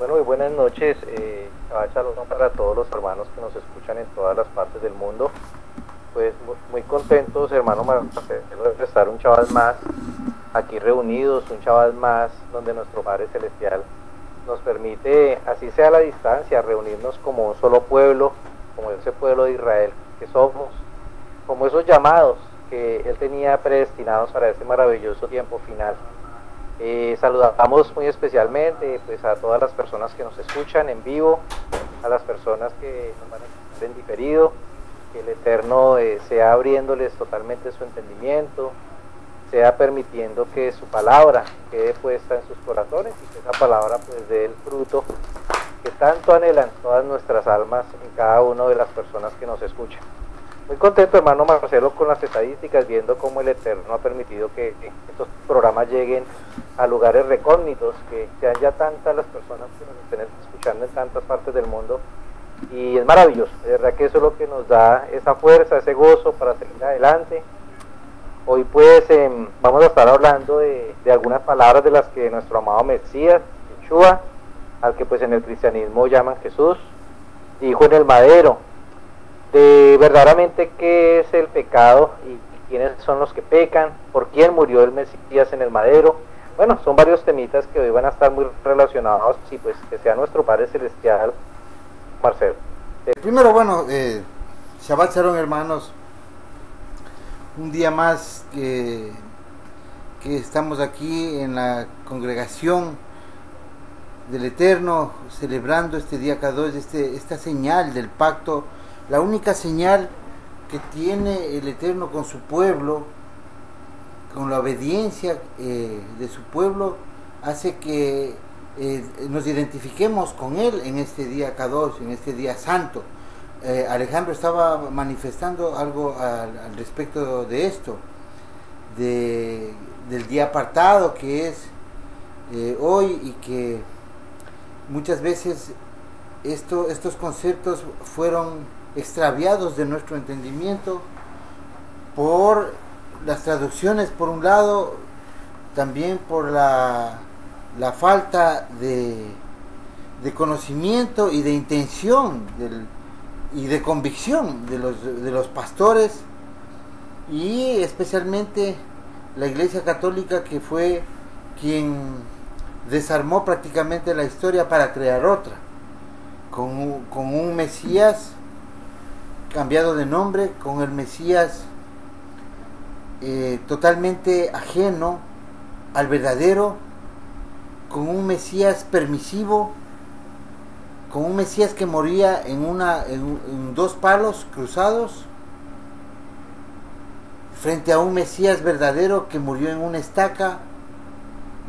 Bueno, muy buenas noches. Shabbat Shalom para todos los hermanos que nos escuchan en todas las partes del mundo. Pues muy contentos, hermano Marcelo, de estar un Shabbat más aquí reunidos, un Shabbat más donde nuestro Padre Celestial nos permite, así sea a la distancia, reunirnos como un solo pueblo, como ese pueblo de Israel que somos, como esos llamados que Él tenía predestinados para este maravilloso tiempo final. Saludamos muy especialmente pues a todas las personas que nos escuchan en vivo, a las personas que nos van a escuchar en diferido, que el Eterno sea abriéndoles totalmente su entendimiento, sea permitiendo que su palabra quede puesta en sus corazones y que esa palabra pues dé el fruto que tanto anhelan todas nuestras almas en cada una de las personas que nos escuchan. Muy contento, hermano Marcelo, con las estadísticas, viendo cómo el Eterno ha permitido que estos programas lleguen a lugares recógnitos, que sean ya tantas las personas que nos estén escuchando en tantas partes del mundo, y es maravilloso, de verdad que eso es lo que nos da esa fuerza, ese gozo para seguir adelante. Hoy pues vamos a estar hablando de algunas palabras de las que nuestro amado Mesías, Yeshua, al que pues en el cristianismo llaman Jesús, dijo en el madero, de verdaderamente qué es el pecado y quiénes son los que pecan, por quién murió el Mesías en el madero. Bueno, son varios temitas que hoy van a estar muy relacionados y pues que sea nuestro Padre Celestial, Marcelo. Primero, bueno, Shabbat Shalom, hermanos. Un día más que estamos aquí en la congregación del Eterno, celebrando este día Kadosh, esta señal del pacto, la única señal que tiene el Eterno con su pueblo, con la obediencia de su pueblo, hace que nos identifiquemos con Él en este día Kadosh, en este día santo. Alejandro estaba manifestando algo al respecto de esto, del día apartado que es hoy, y que muchas veces estos conceptos fueron extraviados de nuestro entendimiento por las traducciones, por un lado, también por la falta de conocimiento y de intención y de convicción de los pastores, y especialmente la Iglesia Católica, que fue quien desarmó prácticamente la historia para crear otra, con un Mesías cambiado de nombre, con el Mesías totalmente ajeno al verdadero, con un Mesías permisivo, con un Mesías que moría en dos palos cruzados, frente a un Mesías verdadero que murió en una estaca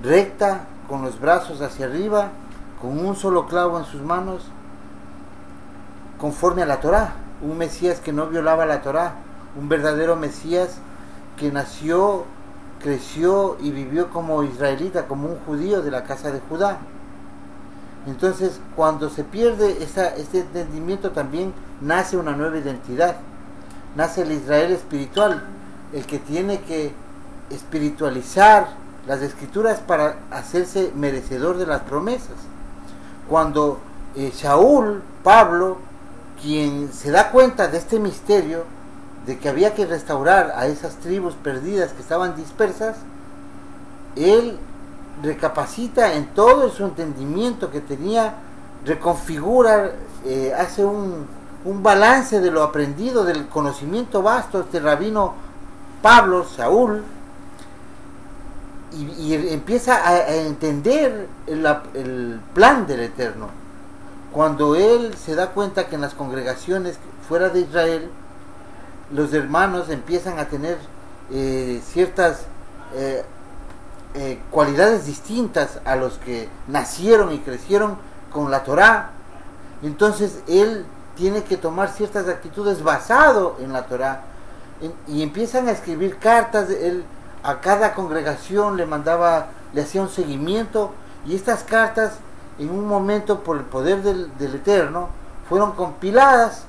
recta, con los brazos hacia arriba, con un solo clavo en sus manos, conforme a la Torá. Un Mesías que no violaba la Torá, un verdadero Mesías que nació, creció y vivió como israelita, como un judío de la casa de Judá. Entonces, cuando se pierde este entendimiento, también nace una nueva identidad, nace el Israel espiritual, el que tiene que espiritualizar las escrituras para hacerse merecedor de las promesas. Cuando Pablo, quien se da cuenta de este misterio, de que había que restaurar a esas tribus perdidas que estaban dispersas, él recapacita en todo su entendimiento que tenía, reconfigura, hace un balance de lo aprendido, del conocimiento vasto, este rabino Pablo, Saúl, y empieza a entender el plan del Eterno. Cuando él se da cuenta que en las congregaciones fuera de Israel, los hermanos empiezan a tener ciertas cualidades distintas a los que nacieron y crecieron con la Torá, entonces él tiene que tomar ciertas actitudes basado en la Torá, y empiezan a escribir cartas. Él a cada congregación le hacía un seguimiento, y estas cartas, en un momento, por el poder del Eterno, fueron compiladas.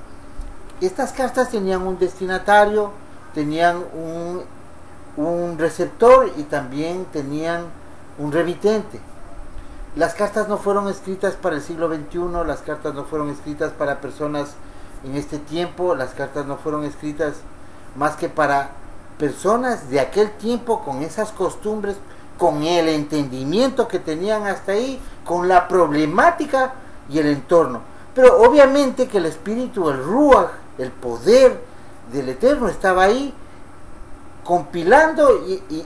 Estas cartas tenían un destinatario, tenían un receptor y también tenían un remitente. Las cartas no fueron escritas para el siglo XXI, las cartas no fueron escritas para personas en este tiempo, las cartas no fueron escritas más que para personas de aquel tiempo con esas costumbres, con el entendimiento que tenían hasta ahí, con la problemática y el entorno. Pero obviamente que el espíritu, el ruaj, el poder del Eterno estaba ahí compilando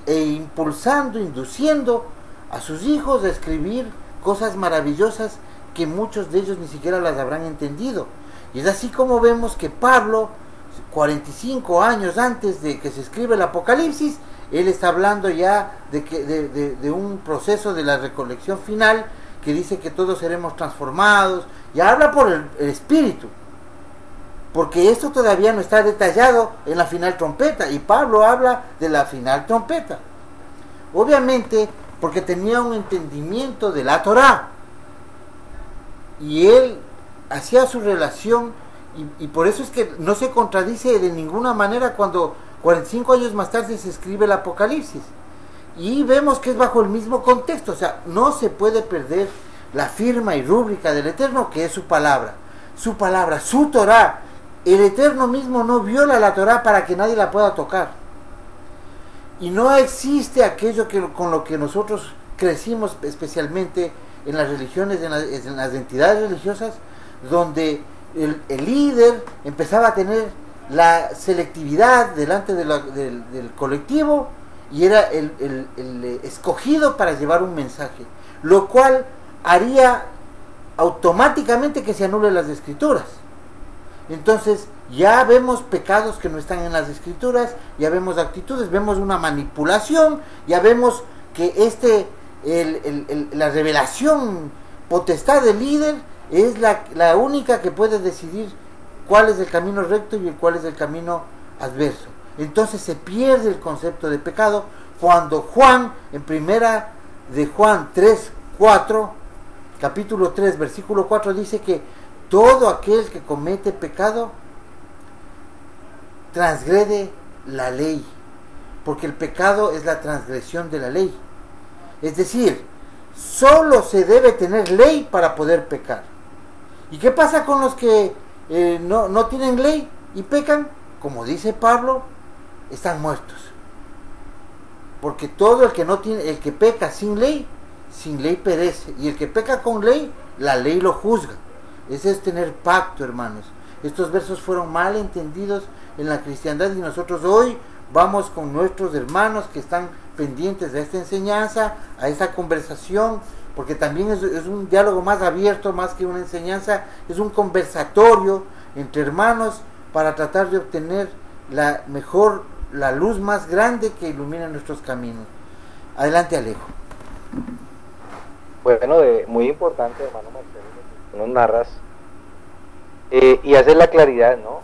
e impulsando, induciendo a sus hijos a escribir cosas maravillosas que muchos de ellos ni siquiera las habrán entendido. Y es así como vemos que Pablo, 45 años antes de que se escribe el Apocalipsis, él está hablando ya de un proceso de la recolección final, que dice que todos seremos transformados, y habla por el Espíritu, porque esto todavía no está detallado en la final trompeta, y Pablo habla de la final trompeta. Obviamente, porque tenía un entendimiento de la Torá, y él hacía su relación, y por eso es que no se contradice de ninguna manera cuando 45 años más tarde se escribe el Apocalipsis, y vemos que es bajo el mismo contexto. O sea, no se puede perder la firma y rúbrica del Eterno, que es su palabra, su Torá. El Eterno mismo no viola la Torá para que nadie la pueda tocar, y no existe aquello con lo que nosotros crecimos, especialmente en las religiones, en las entidades religiosas, donde el líder empezaba a tener la selectividad delante del colectivo, y era el escogido para llevar un mensaje, lo cual haría automáticamente que se anulen las escrituras. Entonces ya vemos pecados que no están en las escrituras, ya vemos actitudes, vemos una manipulación, ya vemos que la revelación potestad del líder es la única que puede decidir cuál es el camino recto y cuál es el camino adverso. Entonces se pierde el concepto de pecado cuando Juan, en primera de Juan 3:4, capítulo 3, versículo 4, dice que todo aquel que comete pecado transgrede la ley, porque el pecado es la transgresión de la ley. Es decir, solo se debe tener ley para poder pecar. ¿Y qué pasa con los que no tienen ley y pecan? Como dice Pablo, están muertos. Porque todo el que peca sin ley perece. Y el que peca con ley, la ley lo juzga. Ese es tener pacto, hermanos. Estos versos fueron mal entendidos en la cristiandad, y nosotros hoy vamos con nuestros hermanos que están pendientes de esta enseñanza, a esta conversación, porque también es un diálogo más abierto, más que una enseñanza, es un conversatorio entre hermanos para tratar de obtener la luz más grande que ilumina nuestros caminos. Adelante, Alejo. Bueno, muy importante, hermano Marcelo, nos narras, y haces la claridad, ¿no?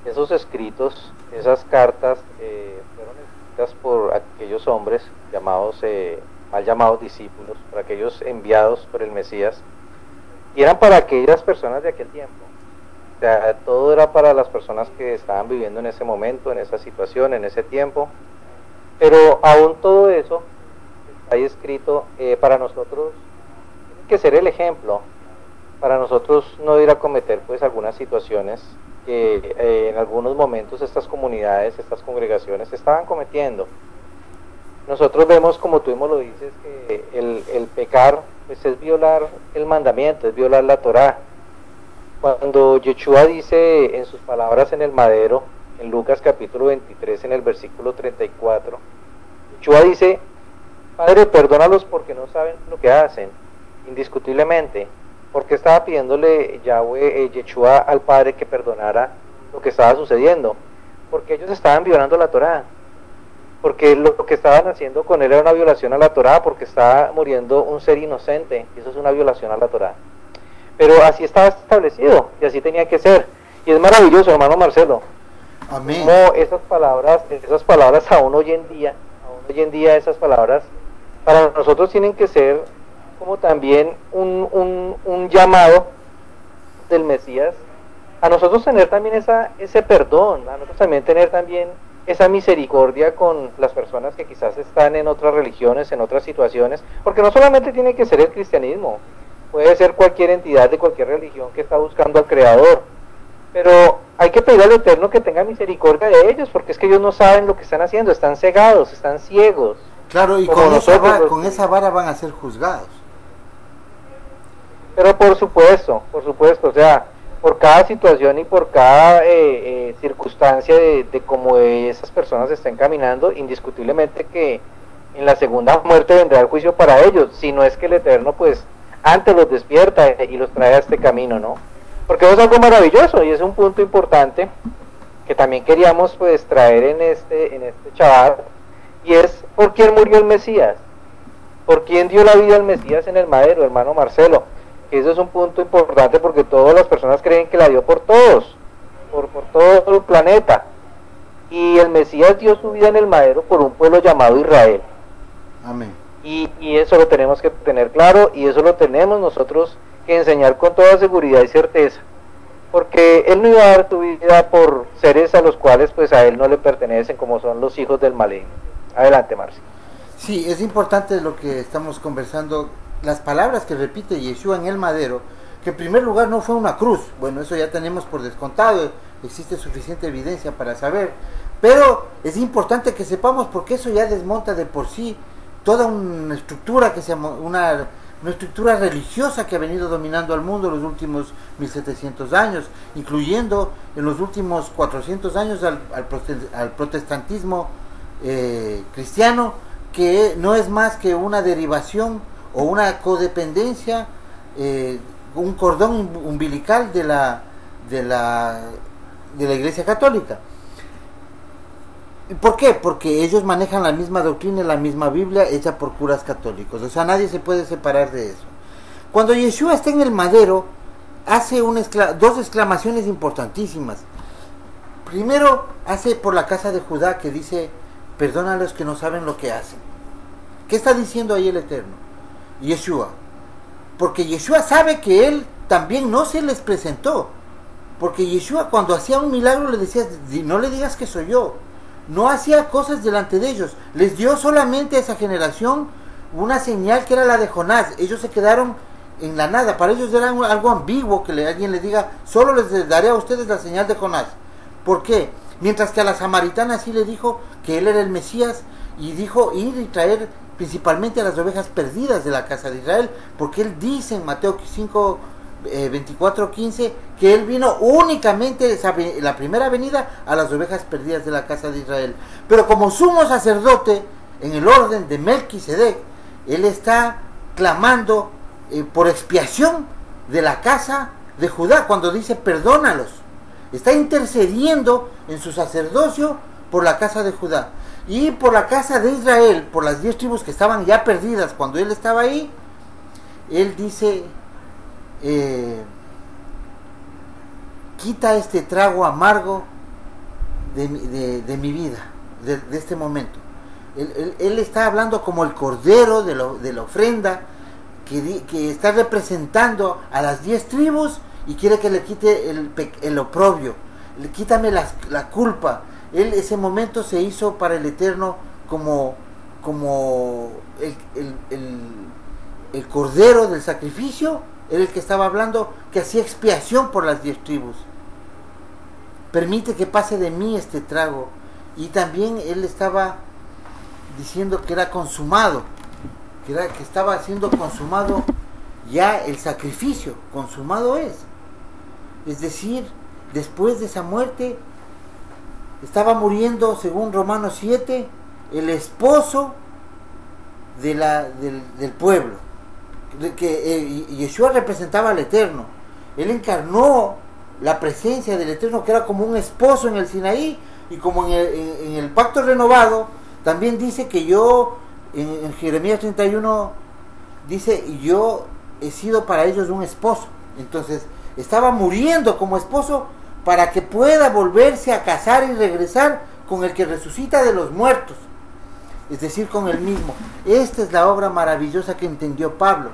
Esos escritos, esas cartas fueron escritas por aquellos hombres mal llamados discípulos, por aquellos enviados por el Mesías, y eran para aquellas personas de aquel tiempo. O sea, todo era para las personas que estaban viviendo en ese momento, en esa situación, en ese tiempo, pero aún todo eso está ahí escrito para nosotros, tiene que ser el ejemplo, para nosotros no ir a cometer pues algunas situaciones que en algunos momentos estas comunidades, estas congregaciones estaban cometiendo. Nosotros vemos, como tú mismo lo dices, que el pecar pues es violar el mandamiento, es violar la Torá. Cuando Yeshua dice en sus palabras en el madero, en Lucas capítulo 23, en el versículo 34, Yeshua dice: Padre, perdónalos porque no saben lo que hacen. Indiscutiblemente, porque estaba pidiéndole Yeshua al Padre que perdonara lo que estaba sucediendo, porque ellos estaban violando la Torá, porque lo que estaban haciendo con él era una violación a la Torá, porque estaba muriendo un ser inocente, y eso es una violación a la Torá. Pero así estaba establecido, y así tenía que ser, y es maravilloso, hermano Marcelo. Amén. Como esas palabras aún hoy en día esas palabras para nosotros tienen que ser como también un llamado del Mesías a nosotros tener también ese perdón, a nosotros también tener también esa misericordia con las personas que quizás están en otras religiones, en otras situaciones, porque no solamente tiene que ser el cristianismo, puede ser cualquier entidad de cualquier religión que está buscando al Creador, pero hay que pedir al Eterno que tenga misericordia de ellos, porque es que ellos no saben lo que están haciendo, están cegados, están ciegos. Claro, y con esa vara van a ser juzgados. Pero por supuesto, o sea, por cada situación y por cada circunstancia de cómo esas personas estén caminando, indiscutiblemente que en la segunda muerte vendrá el juicio para ellos, si no es que el Eterno pues antes los despierta y los trae a este camino, ¿no? Porque eso es algo maravilloso y es un punto importante que también queríamos pues traer en este Shabbat, y es ¿por quién murió el Mesías? ¿Por quién dio la vida al Mesías en el madero, hermano Marcelo? Eso es un punto importante porque todas las personas creen que la dio por todos, por todo el planeta. Y el Mesías dio su vida en el madero por un pueblo llamado Israel. Amén. Y eso lo tenemos que tener claro, y eso lo tenemos nosotros que enseñar con toda seguridad y certeza. Porque Él no iba a dar su vida por seres a los cuales pues a Él no le pertenecen, como son los hijos del maligno. Adelante, Marci. Sí, es importante lo que estamos conversando. Las palabras que repite Yeshua en el madero, que en primer lugar no fue una cruz, bueno, eso ya tenemos por descontado, existe suficiente evidencia para saber, pero es importante que sepamos porque eso ya desmonta de por sí toda una estructura que se llama una estructura religiosa que ha venido dominando al mundo los últimos 1700 años, incluyendo en los últimos 400 años al protestantismo cristiano, que no es más que una derivación o una codependencia, un cordón umbilical de la Iglesia Católica. ¿Por qué? Porque ellos manejan la misma doctrina y la misma Biblia hecha por curas católicos, o sea, nadie se puede separar de eso. Cuando Yeshua está en el madero, hace dos exclamaciones importantísimas. Primero, hace por la casa de Judá, que dice, perdona a los que no saben lo que hacen. ¿Qué está diciendo ahí el Eterno? Yeshua, porque Yeshua sabe que él también no se les presentó, porque Yeshua cuando hacía un milagro le decía, no le digas que soy yo, no hacía cosas delante de ellos, les dio solamente a esa generación una señal que era la de Jonás. Ellos se quedaron en la nada, para ellos era algo ambiguo que alguien les diga, solo les daré a ustedes la señal de Jonás. ¿Por qué? Mientras que a la samaritana sí le dijo que él era el Mesías, y dijo ir y traer principalmente a las ovejas perdidas de la casa de Israel, porque él dice en Mateo 5, 24, 15, que él vino únicamente la primera venida a las ovejas perdidas de la casa de Israel. Pero como sumo sacerdote, en el orden de Melquisedec, él está clamando por expiación de la casa de Judá, cuando dice perdónalos, está intercediendo en su sacerdocio por la casa de Judá. Y por la casa de Israel, por las 10 tribus que estaban ya perdidas cuando él estaba ahí, él dice, quita este trago amargo de mi vida, de este momento. Él está hablando como el cordero de la ofrenda, que está representando a las 10 tribus y quiere que le quite el oprobio, quítame la culpa. Él ese momento se hizo para el Eterno como el cordero del sacrificio, era el que estaba hablando, que hacía expiación por las 10 tribus. Permite que pase de mí este trago. Y también él estaba diciendo que era consumado, que estaba siendo consumado ya el sacrificio, consumado es. Es decir, después de esa muerte, estaba muriendo, según Romanos 7, el esposo del pueblo, que Yeshua representaba al Eterno. Él encarnó la presencia del Eterno, que era como un esposo en el Sinaí, y como en el pacto renovado, también dice que yo, en Jeremías 31, dice, yo he sido para ellos un esposo. Entonces, estaba muriendo como esposo para que pueda volverse a casar y regresar con el que resucita de los muertos, es decir, con él mismo. Esta es la obra maravillosa que entendió Pablo,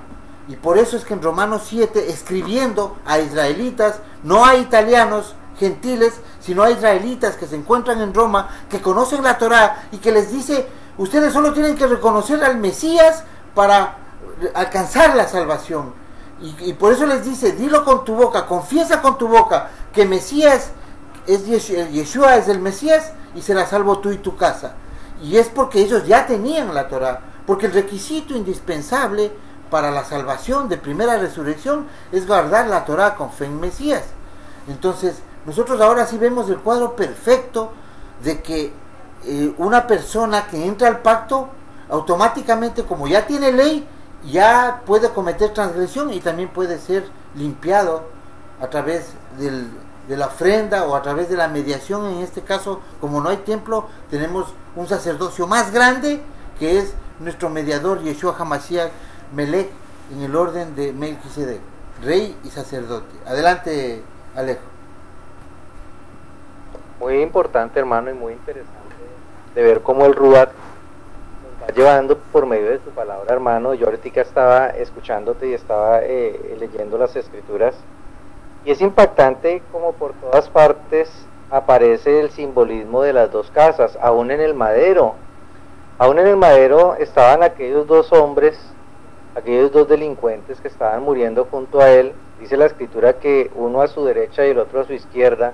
y por eso es que en Romanos 7, escribiendo a israelitas, no a italianos, gentiles, sino a israelitas que se encuentran en Roma, que conocen la Torá y que les dice, ustedes solo tienen que reconocer al Mesías para alcanzar la salvación. Y por eso les dice, dilo con tu boca, confiesa con tu boca que Mesías es Yeshua es el Mesías y será salvo tú y tu casa. Y es porque ellos ya tenían la Torá, porque el requisito indispensable para la salvación de primera resurrección es guardar la Torá con fe en Mesías. Entonces nosotros ahora sí vemos el cuadro perfecto de que una persona que entra al pacto automáticamente, como ya tiene ley, ya puede cometer transgresión y también puede ser limpiado a través de la ofrenda o a través de la mediación. En este caso, como no hay templo, tenemos un sacerdocio más grande que es nuestro mediador Yeshua HaMashiach Melech en el orden de Melquisedec, rey y sacerdote. Adelante, Alejo. Muy importante, hermano, y muy interesante de ver cómo el Ruach nos va llevando por medio de tu palabra, hermano. Yo ahorita estaba escuchándote y estaba leyendo las escrituras, y es impactante como por todas partes aparece el simbolismo de las dos casas. Aún en el madero estaban aquellos dos hombres, aquellos dos delincuentes que estaban muriendo junto a él. Dice la escritura que uno a su derecha y el otro a su izquierda,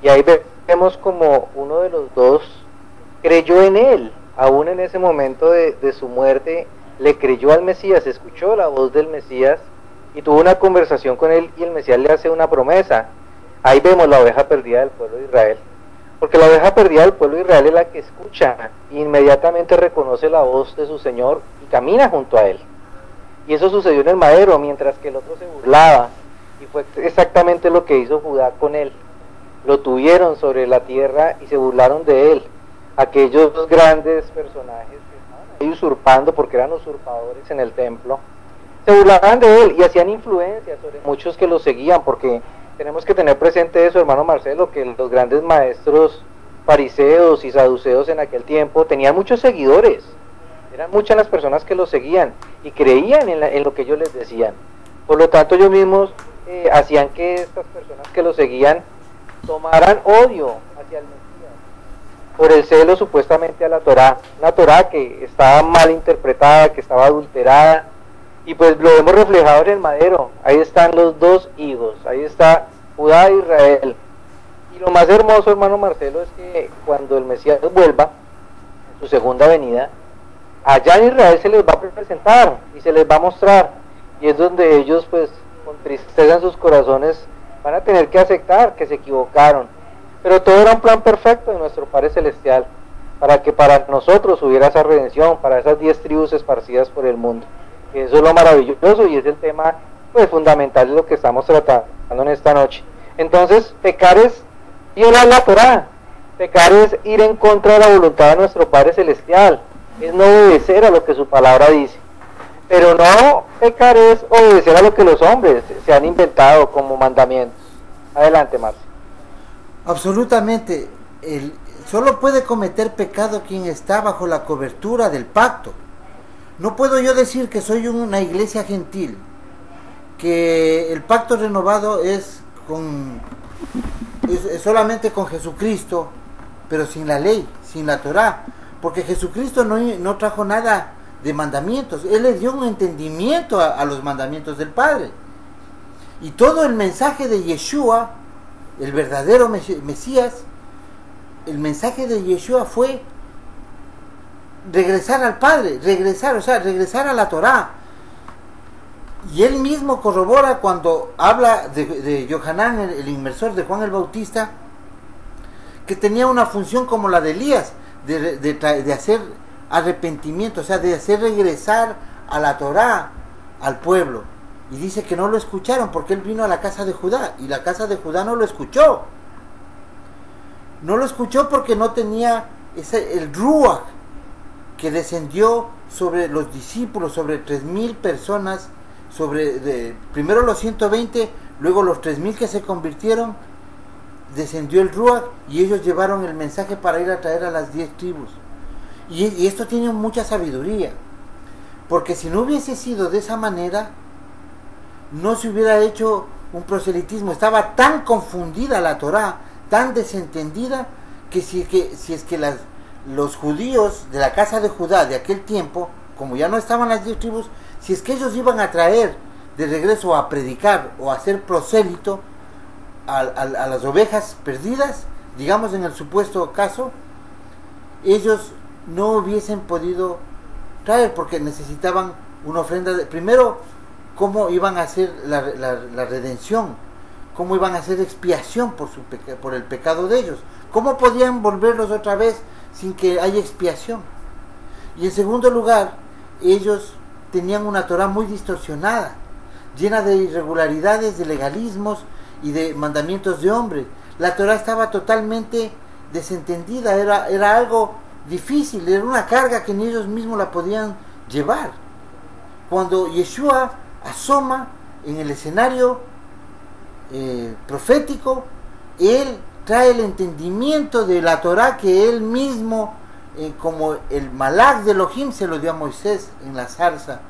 y ahí vemos como uno de los dos creyó en él. Aún en ese momento de su muerte le creyó al Mesías, escuchó la voz del Mesías y tuvo una conversación con él, y el Mesías le hace una promesa. Ahí vemos la oveja perdida del pueblo de Israel, porque la oveja perdida del pueblo de Israel es la que escucha e inmediatamente reconoce la voz de su Señor y camina junto a él. Y eso sucedió en el madero, mientras que el otro se burlaba, y fue exactamente lo que hizo Judá con él. Lo tuvieron sobre la tierra y se burlaron de él. Aquellos dos grandes personajes que estaban ahí usurpando, porque eran usurpadores en el templo, se burlaban de él y hacían influencia sobre muchos que lo seguían, porque tenemos que tener presente eso, hermano Marcelo, que los grandes maestros fariseos y saduceos en aquel tiempo tenían muchos seguidores. Eran muchas las personas que los seguían y creían en lo que ellos les decían. Por lo tanto, ellos mismos hacían que estas personas que los seguían tomaran odio hacia el Mesías por el celo supuestamente a la Torá, una Torá que estaba mal interpretada, que estaba adulterada, y pues lo vemos reflejado en el madero. Ahí están los dos hijos, ahí está Judá e Israel. Y lo más hermoso, hermano Marcelo, es que cuando el Mesías vuelva en su segunda venida, allá en Israel se les va a presentar y se les va a mostrar, y es donde ellos pues con tristeza en sus corazones van a tener que aceptar que se equivocaron, pero todo era un plan perfecto de nuestro Padre Celestial, para que para nosotros hubiera esa redención, para esas 10 tribus esparcidas por el mundo. Y eso es lo maravilloso, y es el tema pues fundamental de lo que estamos tratando en esta noche. Entonces, pecar es violar la Torá, pecar es ir en contra de la voluntad de nuestro Padre Celestial, es no obedecer a lo que su palabra dice. Pero no pecar es obedecer a lo que los hombres se han inventado como mandamientos. Adelante, Marcio. Absolutamente. Solo puede cometer pecado quien está bajo la cobertura del pacto. No puedo yo decir que soy una iglesia gentil, que el pacto renovado es solamente con Jesucristo, pero sin la ley, sin la Torá, porque Jesucristo no trajo nada de mandamientos. Él les dio un entendimiento a los mandamientos del Padre, y todo el mensaje de Yeshua, el verdadero Mesías, el mensaje de Yeshua fue regresar al Padre, regresar a la Torá. Y él mismo corrobora cuando habla de Yohanan, el inmersor de Juan el Bautista, que tenía una función como la de Elías, de hacer arrepentimiento, o sea, de hacer regresar a la Torá al pueblo. Y dice que no lo escucharon porque él vino a la casa de Judá, y la casa de Judá no lo escuchó. No lo escuchó porque no tenía el Ruach que descendió sobre los discípulos, sobre 3,000 personas, primero los 120, luego los 3,000 que se convirtieron. Descendió el Ruach y ellos llevaron el mensaje para ir a traer a las 10 tribus. Y esto tiene mucha sabiduría, porque si no hubiese sido de esa manera, no se hubiera hecho un proselitismo. Estaba tan confundida la Torá, tan desentendida, que si es que los judíos de la casa de Judá de aquel tiempo, como ya no estaban las 10 tribus, si es que ellos iban a traer de regreso a predicar o a hacer prosélito a las ovejas perdidas, digamos en el supuesto caso, ellos no hubiesen podido traer porque necesitaban una ofrenda. Primero, cómo iban a hacer la redención, cómo iban a hacer expiación por el pecado de ellos, cómo podían volverlos otra vez sin que haya expiación. Y en segundo lugar, ellos tenían una Torá muy distorsionada, llena de irregularidades, de legalismos y de mandamientos de hombre. La Torá estaba totalmente desentendida, era algo difícil, era una carga que ni ellos mismos la podían llevar. Cuando Yeshua asoma en el escenario profético, él trae el entendimiento de la Torá que él mismo, como el Malach de Elohim, se lo dio a Moisés en la zarza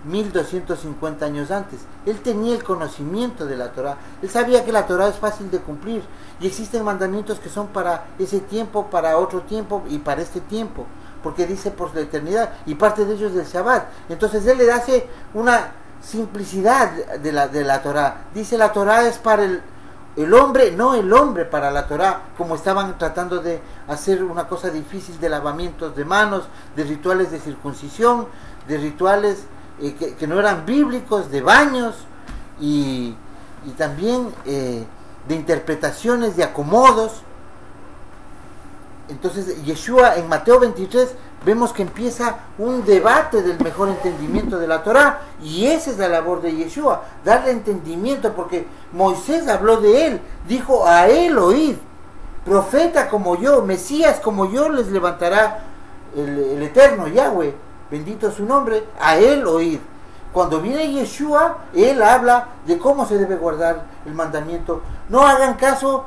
1250 años antes. Él tenía el conocimiento de la Torá, él sabía que la Torá es fácil de cumplir y existen mandamientos que son para ese tiempo, para otro tiempo y para este tiempo, porque dice por la eternidad, y parte de ellos del Shabbat. Entonces él le hace una simplicidad de la Torá. Dice la Torá es para el hombre, no el hombre para la Torá, como estaban tratando de hacer una cosa difícil de lavamientos de manos, de rituales de circuncisión, de rituales que no eran bíblicos, de baños y también de interpretaciones, de acomodos. Entonces Yeshua en Mateo 23 vemos que empieza un debate del mejor entendimiento de la Torá, y esa es la labor de Yeshua, darle entendimiento, porque Moisés habló de él, dijo: a él oíd, profeta como yo, Mesías como yo les levantará el eterno Yahweh, bendito su nombre, a él oíd. Cuando viene Yeshua, él habla de cómo se debe guardar el mandamiento. No hagan caso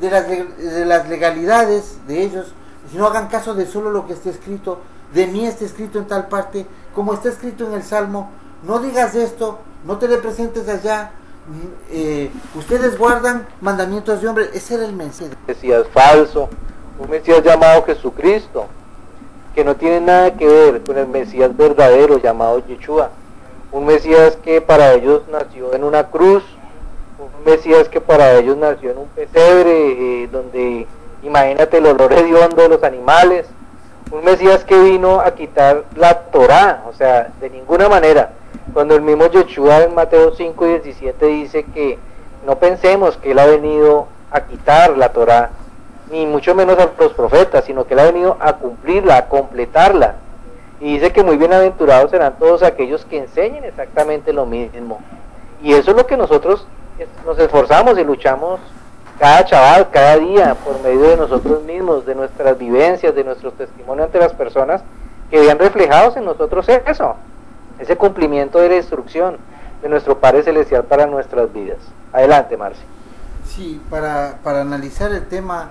de las legalidades de ellos, sino hagan caso de solo lo que esté escrito. De mí está escrito en tal parte, como está escrito en el Salmo. No digas esto, no te le presentes allá. Ustedes guardan mandamientos de hombre. Ese era el mensaje. Mesías falso, un Mesías llamado Jesucristo, que no tiene nada que ver con el Mesías verdadero llamado Yeshua. Un Mesías que para ellos nació en una cruz, un Mesías que para ellos nació en un pesebre, donde imagínate el olor hediondo de los animales. Un Mesías que vino a quitar la Torá, o sea, de ninguna manera. Cuando el mismo Yeshua en Mateo 5:17 dice que no pensemos que él ha venido a quitar la Torá, ni mucho menos a los profetas, sino que él ha venido a cumplirla, a completarla. Y dice que muy bienaventurados serán todos aquellos que enseñen exactamente lo mismo. Y eso es lo que nosotros nos esforzamos y luchamos cada chaval, cada día, por medio de nosotros mismos, de nuestras vivencias, de nuestros testimonios ante las personas, que vean reflejados en nosotros eso, ese cumplimiento de la instrucción de nuestro Padre Celestial para nuestras vidas. Adelante, Marci. Sí, para analizar el tema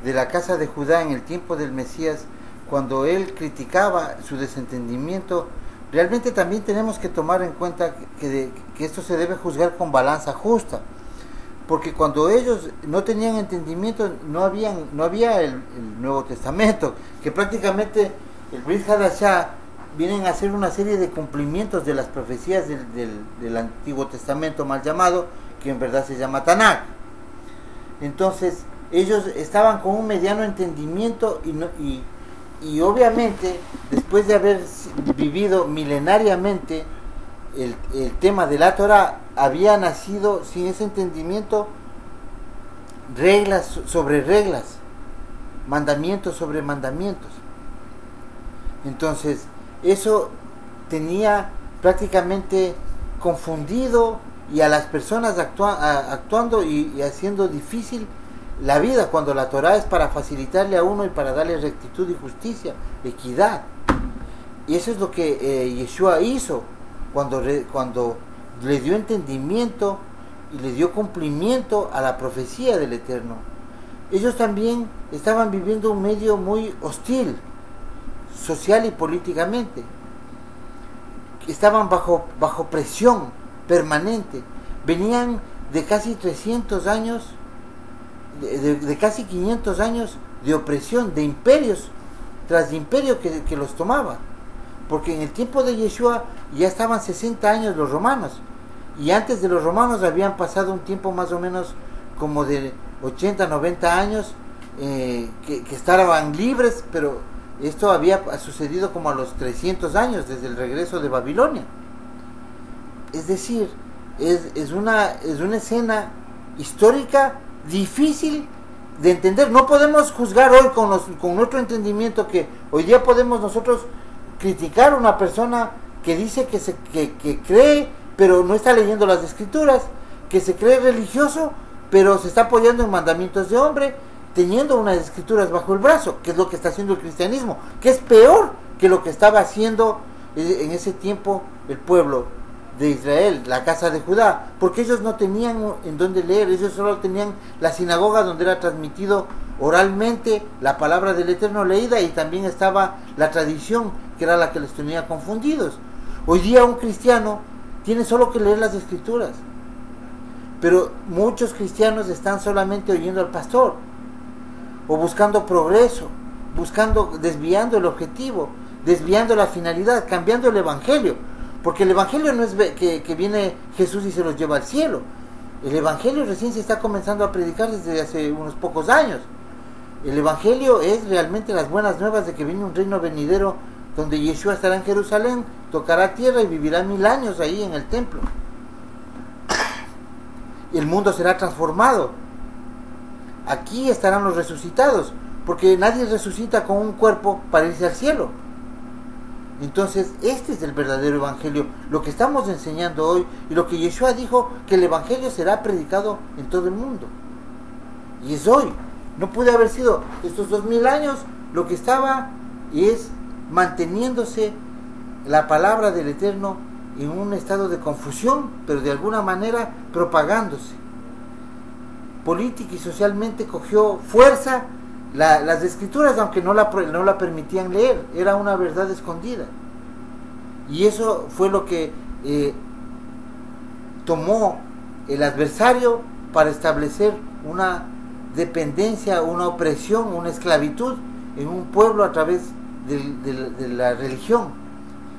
de la casa de Judá en el tiempo del Mesías, cuando él criticaba su desentendimiento, realmente también tenemos que tomar en cuenta que esto se debe juzgar con balanza justa, porque cuando ellos no tenían entendimiento, no había el Nuevo Testamento, que prácticamente el Brit Hadashah vienen a hacer una serie de cumplimientos de las profecías del Antiguo Testamento mal llamado, que en verdad se llama Tanakh. Entonces ellos estaban con un mediano entendimiento y obviamente después de haber vivido milenariamente el tema de la Torah, había nacido sin ese entendimiento reglas sobre reglas, mandamientos sobre mandamientos. Entonces eso tenía prácticamente confundido y a las personas actuando y haciendo difícil la vida, cuando la Torah es para facilitarle a uno y para darle rectitud y justicia, equidad. Y eso es lo que Yeshua hizo cuando le dio entendimiento y le dio cumplimiento a la profecía del Eterno. Ellos también estaban viviendo un medio muy hostil, social y políticamente. Estaban bajo presión permanente. Venían de casi 300 años, de casi 500 años de opresión, de imperios tras de imperio que los tomaba. Porque en el tiempo de Yeshua ya estaban 60 años los romanos, y antes de los romanos habían pasado un tiempo más o menos como de 80, 90 años que estaban libres, pero esto había sucedido como a los 300 años desde el regreso de Babilonia. Es decir, es una escena histórica difícil de entender. No podemos juzgar hoy con nuestro entendimiento, que hoy día podemos nosotros criticar a una persona que dice que cree, pero no está leyendo las escrituras, que se cree religioso, pero se está apoyando en mandamientos de hombre, teniendo unas escrituras bajo el brazo, que es lo que está haciendo el cristianismo, que es peor que lo que estaba haciendo en ese tiempo el pueblo de Israel, la casa de Judá, porque ellos no tenían en dónde leer, ellos solo tenían la sinagoga donde era transmitido oralmente la palabra del Eterno leída, y también estaba la tradición, que era la que les tenía confundidos. Hoy día un cristiano tiene solo que leer las escrituras, pero muchos cristianos están solamente oyendo al pastor, o buscando progreso, desviando el objetivo, desviando la finalidad, cambiando el evangelio, porque el evangelio no es que viene Jesús y se los lleva al cielo. El evangelio recién se está comenzando a predicar desde hace unos pocos años. El evangelio es realmente las buenas nuevas de que viene un reino venidero donde Yeshua estará en Jerusalén, tocará tierra y vivirá 1000 años ahí en el templo. Y el mundo será transformado. Aquí estarán los resucitados, porque nadie resucita con un cuerpo para irse al cielo. Entonces, este es el verdadero evangelio, lo que estamos enseñando hoy, y lo que Yeshua dijo, que el evangelio será predicado en todo el mundo. Y es hoy. No puede haber sido estos 2000 años. Lo que estaba es manteniéndose la palabra del Eterno en un estado de confusión, pero de alguna manera propagándose. Política y socialmente cogió fuerza las escrituras, aunque no la permitían leer. Era una verdad escondida, y eso fue lo que tomó el adversario para establecer una dependencia, una opresión, una esclavitud en un pueblo a través de la religión.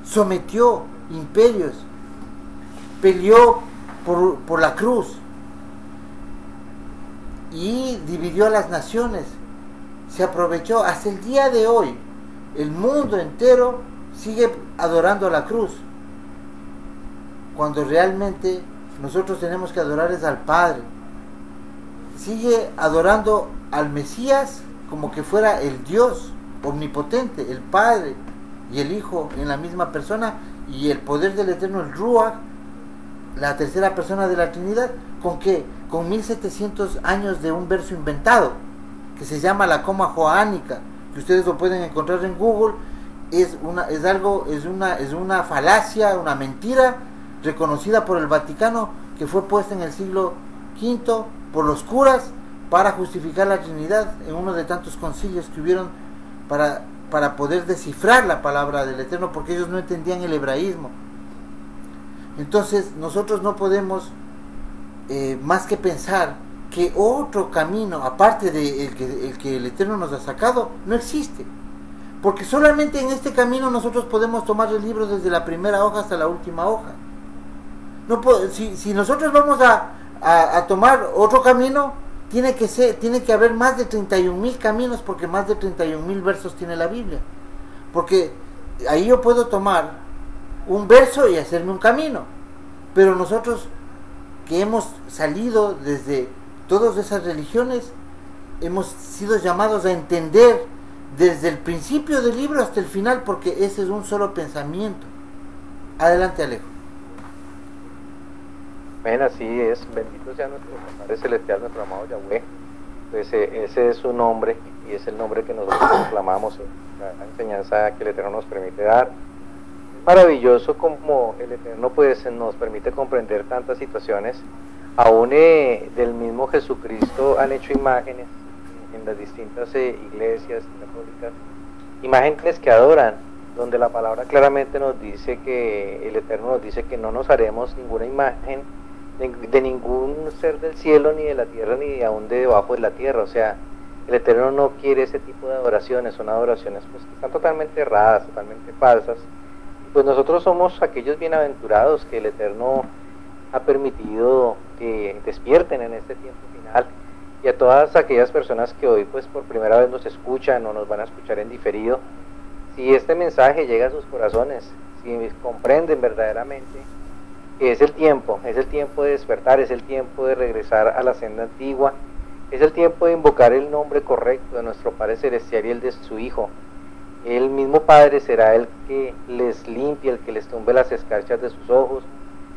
Sometió imperios, peleó por la cruz y dividió a las naciones. Se aprovechó. Hasta el día de hoy el mundo entero sigue adorando a la cruz, cuando realmente nosotros tenemos que adorar es al Padre. Sigue adorando al Mesías como que fuera el Dios omnipotente, el Padre y el Hijo en la misma persona, y el poder del Eterno, el Ruach, la tercera persona de la Trinidad. ¿Con qué? Con 1700 años de un verso inventado que se llama la coma joánica, que ustedes lo pueden encontrar en Google. Es una falacia, una mentira reconocida por el Vaticano, que fue puesta en el siglo V por los curas para justificar la Trinidad en uno de tantos concilios que hubieron para poder descifrar la palabra del Eterno, porque ellos no entendían el hebraísmo. Entonces nosotros no podemos más que pensar que otro camino aparte de el que el Eterno nos ha sacado no existe, porque solamente en este camino nosotros podemos tomar el libro desde la primera hoja hasta la última hoja. Si nosotros vamos a tomar otro camino, tiene que haber más de 31,000 caminos, porque más de 31,000 versos tiene la Biblia. Porque ahí yo puedo tomar un verso y hacerme un camino, pero nosotros que hemos salido desde todas esas religiones, hemos sido llamados a entender desde el principio del libro hasta el final, porque ese es un solo pensamiento. Adelante, Alejo. Ven, así es. Bendito sea nuestro Padre Celestial, nuestro amado Yahweh. Pues ese es su nombre, y es el nombre que nosotros proclamamos en la enseñanza que el Eterno nos permite dar. Es maravilloso como el Eterno pues nos permite comprender tantas situaciones. Aún del mismo Jesucristo han hecho imágenes en las distintas iglesias católicas, imágenes que adoran, donde la palabra claramente nos dice que el Eterno nos dice que no nos haremos ninguna imagen de ningún ser del cielo, ni de la tierra, ni aún de debajo de la tierra. O sea, el Eterno no quiere ese tipo de adoraciones, son adoraciones pues que están totalmente erradas, totalmente falsas. Pues nosotros somos aquellos bienaventurados que el Eterno ha permitido que despierten en este tiempo final, y a todas aquellas personas que hoy pues por primera vez nos escuchan o nos van a escuchar en diferido, si este mensaje llega a sus corazones, si comprenden verdaderamente que es el tiempo de despertar, es el tiempo de regresar a la senda antigua, es el tiempo de invocar el nombre correcto de nuestro Padre Celestial y el de su Hijo. El mismo Padre será el que les limpie, el que les tumbe las escarchas de sus ojos,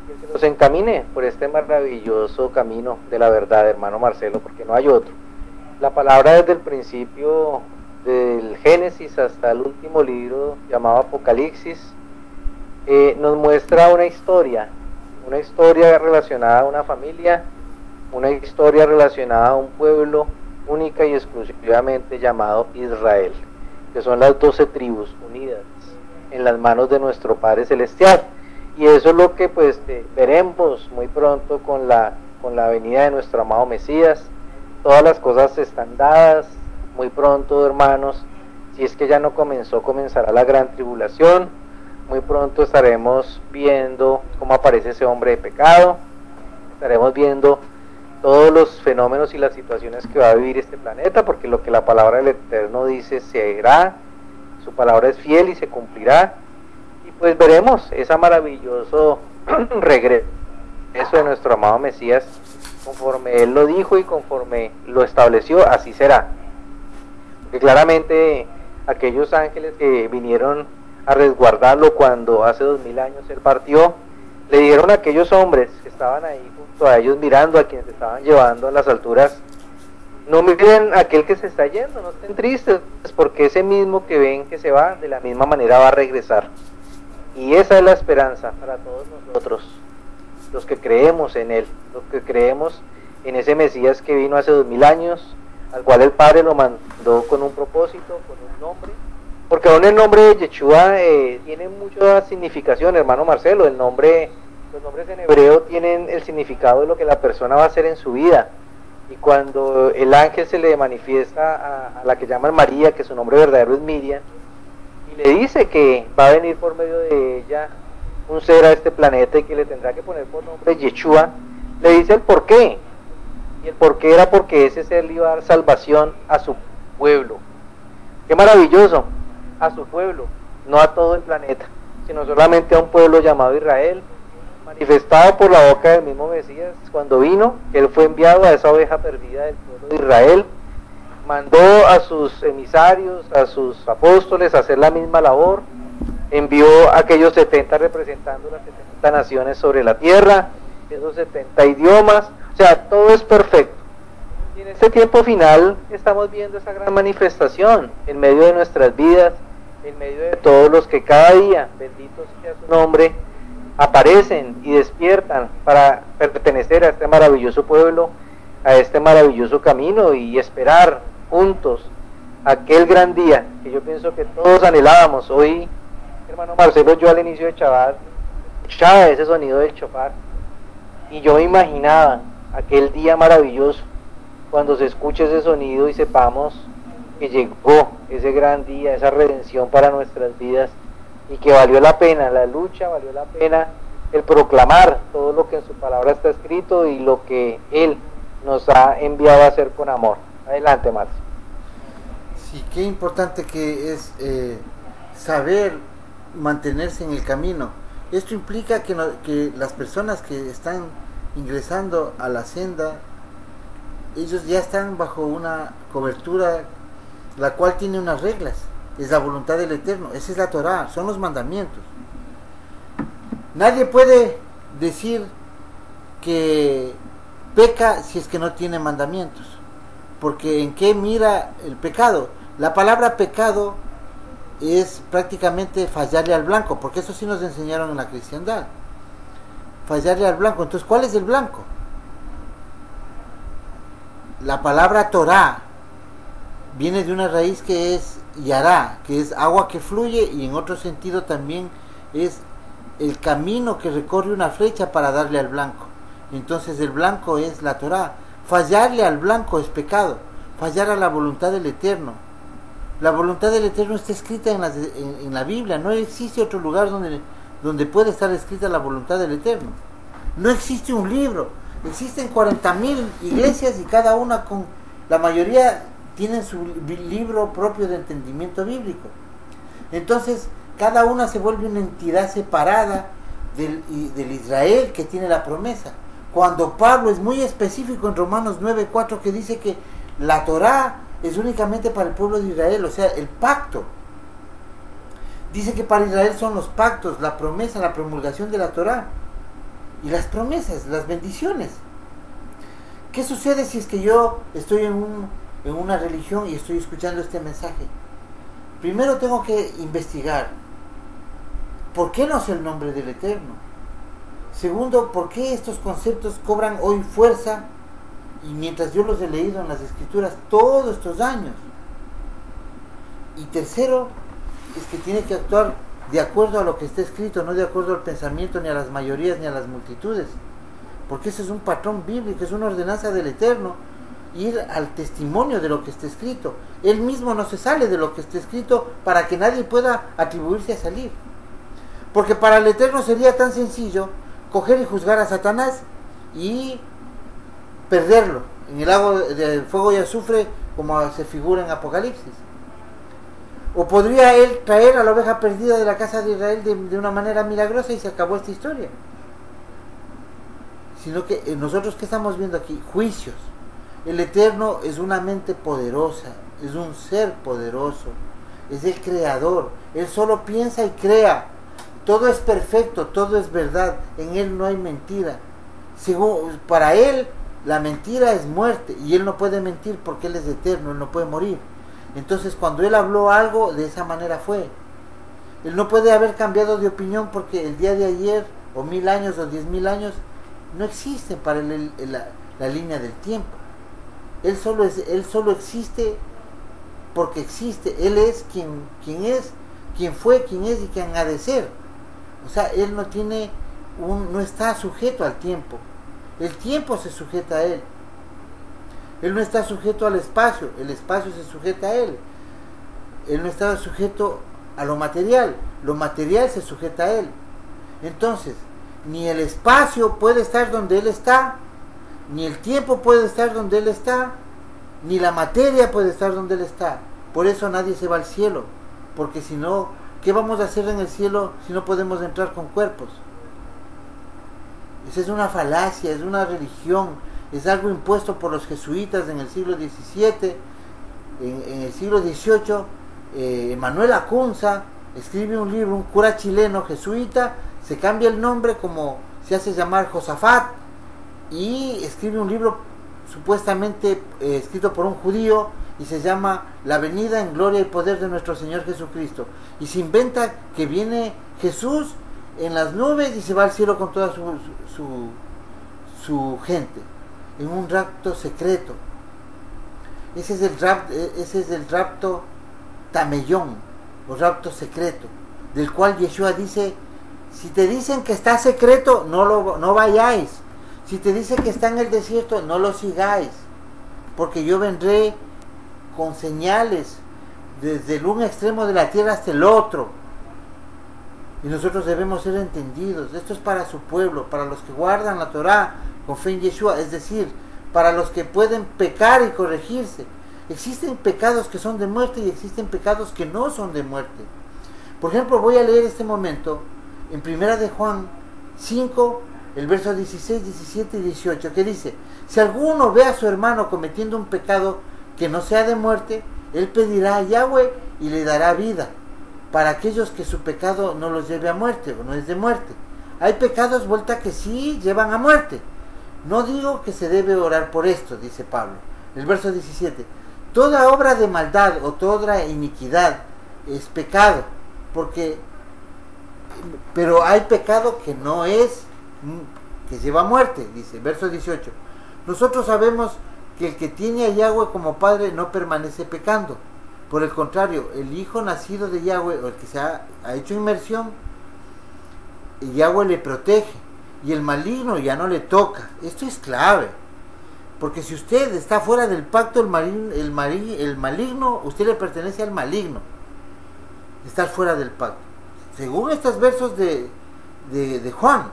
y el que los encamine por este maravilloso camino de la verdad, hermano Marcelo, porque no hay otro. La palabra desde el principio del Génesis hasta el último libro llamado Apocalipsis nos muestra una historia relacionada a una familia, una historia relacionada a un pueblo única y exclusivamente llamado Israel, que son las 12 tribus unidas en las manos de nuestro Padre Celestial. Y eso es lo que pues veremos muy pronto con la venida de nuestro amado Mesías. Todas las cosas están dadas muy pronto, hermanos. Si es que ya no comenzará la gran tribulación. Muy pronto estaremos viendo cómo aparece ese hombre de pecado, estaremos viendo todos los fenómenos y las situaciones que va a vivir este planeta, porque lo que la palabra del Eterno dice será, su palabra es fiel y se cumplirá, y pues veremos ese maravilloso regreso de nuestro amado Mesías, conforme Él lo dijo y conforme lo estableció, así será. Porque claramente aquellos ángeles que vinieron a resguardarlo cuando hace 2000 años Él partió, le dieron a aquellos hombres que estaban ahí junto a ellos mirando a quienes se estaban llevando a las alturas: no miren a aquel que se está yendo, no estén tristes, porque ese mismo que ven que se va, de la misma manera va a regresar. Y esa es la esperanza para todos nosotros, los que creemos en Él, los que creemos en ese Mesías que vino hace 2000 años, al cual el Padre lo mandó con un propósito, con un nombre. Porque aún el nombre de Yeshua tiene mucha significación, hermano Marcelo. Los nombres en hebreo tienen el significado de lo que la persona va a hacer en su vida. Y cuando el ángel se le manifiesta a la que llaman María, que su nombre verdadero es Miriam, y le dice que va a venir por medio de ella un ser a este planeta y que le tendrá que poner por nombre Yeshua, le dice el por qué. Y el por qué era porque ese ser le iba a dar salvación a su pueblo. ¡Qué maravilloso! A su pueblo, no a todo el planeta, sino solamente a un pueblo llamado Israel, manifestado por la boca del mismo Mesías cuando vino. Él fue enviado a esa oveja perdida del pueblo de Israel, mandó a sus emisarios, a sus apóstoles a hacer la misma labor, envió a aquellos 70 representando las 70 naciones sobre la tierra, esos 70 idiomas, o sea, todo es perfecto. Y en este tiempo final estamos viendo esa gran manifestación en medio de nuestras vidas, en medio de todos los que cada día, bendito sea su nombre, aparecen y despiertan para pertenecer a este maravilloso pueblo, a este maravilloso camino, y esperar juntos aquel gran día que yo pienso que todos anhelábamos. Hoy, hermano Marcelo, yo al inicio de Shabbat escuchaba ese sonido del shofar y yo me imaginaba aquel día maravilloso cuando se escuche ese sonido y sepamos que llegó ese gran día, esa redención para nuestras vidas, y que valió la pena la lucha, valió la pena el proclamar todo lo que en su palabra está escrito y lo que Él nos ha enviado a hacer con amor. Adelante, Marcio. Sí, qué importante que es saber mantenerse en el camino. Esto implica que las personas que están ingresando a la senda, ellos ya están bajo una cobertura la cual tiene unas reglas. Es la voluntad del Eterno, esa es la Torá, son los mandamientos. Nadie puede decir que peca si es que no tiene mandamientos, porque ¿en qué mira el pecado? La palabra pecado es prácticamente fallarle al blanco, porque eso sí nos enseñaron en la cristiandad, fallarle al blanco. Entonces, ¿cuál es el blanco? La palabra Torá viene de una raíz que es yará, que es agua que fluye, y en otro sentido también es el camino que recorre una flecha para darle al blanco. Entonces el blanco es la Torá. Fallarle al blanco es pecado. Fallar a la voluntad del Eterno. La voluntad del Eterno está escrita en la Biblia. No existe otro lugar donde puede estar escrita la voluntad del Eterno. No existe un libro. Existen 40.000 iglesias y cada una la mayoría tienen su libro propio de entendimiento bíblico. Entonces, cada una se vuelve una entidad separada del Israel que tiene la promesa. Cuando Pablo es muy específico en Romanos 9:4 que dice que la Torá es únicamente para el pueblo de Israel, o sea, el pacto. Dice que para Israel son los pactos, la promesa, la promulgación de la Torá. Y las promesas, las bendiciones. ¿Qué sucede si es que yo estoy en una religión y estoy escuchando este mensaje? Primero tengo que investigar. ¿Por qué no sé el nombre del Eterno? Segundo, ¿por qué estos conceptos cobran hoy fuerza? Y mientras yo los he leído en las Escrituras todos estos años. Y tercero, es que tiene que actuar de acuerdo a lo que está escrito, no de acuerdo al pensamiento, ni a las mayorías, ni a las multitudes. Porque ese es un patrón bíblico, es una ordenanza del Eterno. Ir al testimonio de lo que está escrito. Él mismo no se sale de lo que está escrito para que nadie pueda atribuirse a salir. Porque para el Eterno sería tan sencillo coger y juzgar a Satanás y perderlo en el lago de fuego y azufre, como se figura en Apocalipsis. O podría él traer a la oveja perdida de la casa de Israel de una manera milagrosa y se acabó esta historia. Sino que nosotros, ¿qué estamos viendo aquí? Juicios. El Eterno es una mente poderosa, es un ser poderoso, es el creador. Él solo piensa y crea. Todo es perfecto, todo es verdad. En Él no hay mentira. Para Él la mentira es muerte y Él no puede mentir porque Él es eterno, Él no puede morir. Entonces cuando Él habló algo, de esa manera fue. Él no puede haber cambiado de opinión porque el día de ayer, o 1000 años, o 10.000 años, no existen para Él la línea del tiempo. Él solo existe porque existe. Él es quien es, quien fue, quien es y quien ha de ser. O sea, Él no está sujeto al tiempo. El tiempo se sujeta a Él. Él no está sujeto al espacio, el espacio se sujeta a Él. Él no está sujeto a lo material se sujeta a Él. Entonces, ni el espacio puede estar donde Él está, ni el tiempo puede estar donde Él está, ni la materia puede estar donde Él está. Por eso nadie se va al cielo, porque si no, ¿qué vamos a hacer en el cielo si no podemos entrar con cuerpos? Esa es una falacia, es una religión, es algo impuesto por los jesuitas en el siglo XVII. En el siglo XVIII, Manuel Acunza escribe un libro, un cura chileno jesuita, se cambia el nombre, como se hace llamar Josafat, y escribe un libro supuestamente escrito por un judío, y se llama La venida en gloria y poder de nuestro Señor Jesucristo. Y se inventa que viene Jesús en las nubes y se va al cielo con toda su gente, en un rapto secreto. Ese es el rapto tamellón, o rapto secreto, del cual Yeshua dice: si te dicen que está secreto, no vayáis. Si te dicen que está en el desierto, no lo sigáis, porque yo vendré con señales desde el un extremo de la tierra hasta el otro. Y nosotros debemos ser entendidos. Esto es para su pueblo, para los que guardan la Torá con fe en Yeshua, es decir, para los que pueden pecar y corregirse. Existen pecados que son de muerte y existen pecados que no son de muerte. Por ejemplo, voy a leer este momento en 1 de Juan 5, el verso 16, 17 y 18, que dice: si alguno ve a su hermano cometiendo un pecado que no sea de muerte, él pedirá a Yahweh y le dará vida, para aquellos que su pecado no los lleve a muerte, o no es de muerte. Hay pecados, vuelta, que sí llevan a muerte. No digo que se debe orar por esto, dice Pablo. El verso 17: toda obra de maldad o toda iniquidad es pecado, pero hay pecado que no es, que lleva a muerte, dice. Verso 18: nosotros sabemos que el que tiene a Yahweh como padre no permanece pecando. Por el contrario, el hijo nacido de Yahweh, o el que se ha hecho inmersión, Yahweh le protege, y el maligno ya no le toca. Esto es clave, porque si usted está fuera del pacto, el maligno, usted le pertenece al maligno, estar fuera del pacto, según estos versos de Juan,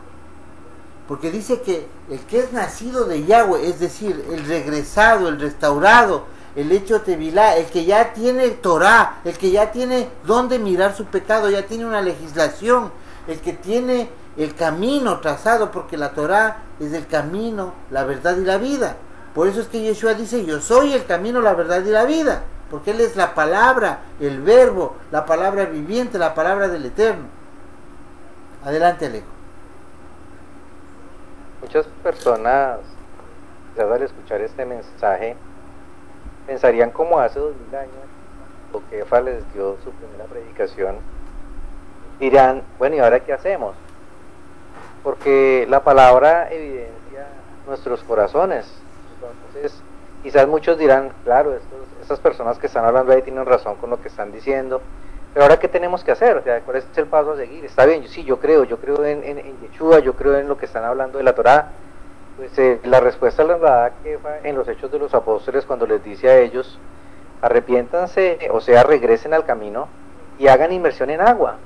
porque dice que el que es nacido de Yahweh, es decir, el regresado, el restaurado, el hecho tevilá, el que ya tiene Torah, el que ya tiene dónde mirar su pecado, ya tiene una legislación, el que tiene el camino trazado, porque la Torah es el camino, la verdad y la vida. Por eso es que Yeshua dice: yo soy el camino, la verdad y la vida, porque Él es la palabra, el verbo, la palabra viviente, la palabra del Eterno. Adelante, Alejo. Muchas personas, al escuchar este mensaje, pensarían como hace 2000 años, lo que Efa les dio su primera predicación, dirán: bueno, ¿y ahora qué hacemos? Porque la palabra evidencia nuestros corazones. Entonces, quizás muchos dirán: claro, estas personas que están hablando ahí tienen razón con lo que están diciendo, pero ahora ¿qué tenemos que hacer? O sea, ¿cuál es el paso a seguir? Está bien, yo creo en Yeshua, yo creo en lo que están hablando de la Torah. Pues la respuesta la da Kefa en los Hechos de los Apóstoles, cuando les dice a ellos: arrepiéntanse, o sea, regresen al camino y hagan inmersión en agua,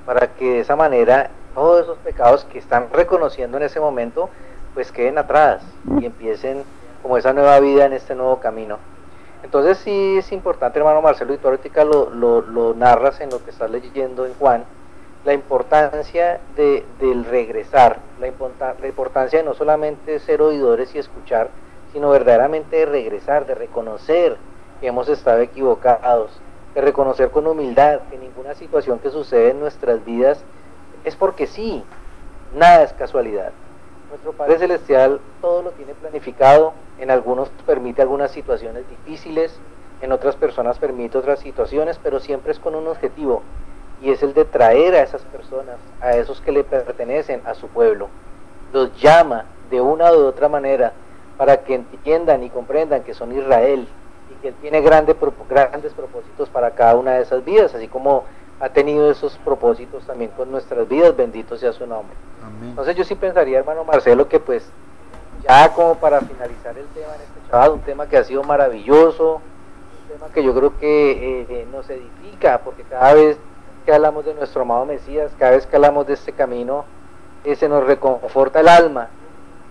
para que de esa manera todos esos pecados que están reconociendo en ese momento, pues queden atrás y empiecen como esa nueva vida en este nuevo camino. Entonces sí es importante, hermano Marcelo, y tú ahorita lo narras en lo que estás leyendo en Juan, la importancia del regresar, la importancia de no solamente ser oidores y escuchar, sino verdaderamente de regresar, de reconocer que hemos estado equivocados, de reconocer con humildad que ninguna situación que sucede en nuestras vidas es porque sí, nada es casualidad. Nuestro Padre Celestial todo lo tiene planificado, en algunos permite algunas situaciones difíciles, en otras personas permite otras situaciones, pero siempre es con un objetivo, y es el de traer a esas personas, a esos que le pertenecen, a su pueblo. Los llama de una u otra manera para que entiendan y comprendan que son Israel y que Él tiene grandes propósitos para cada una de esas vidas, así como ha tenido esos propósitos también con nuestras vidas. Bendito sea su nombre. Amén. Entonces yo sí pensaría, hermano Marcelo, que pues ya como para finalizar el tema en este Shabbat, un tema que ha sido maravilloso, un tema que yo creo que nos edifica, porque cada vez que hablamos de nuestro amado Mesías, cada vez que hablamos de este camino, se nos reconforta el alma.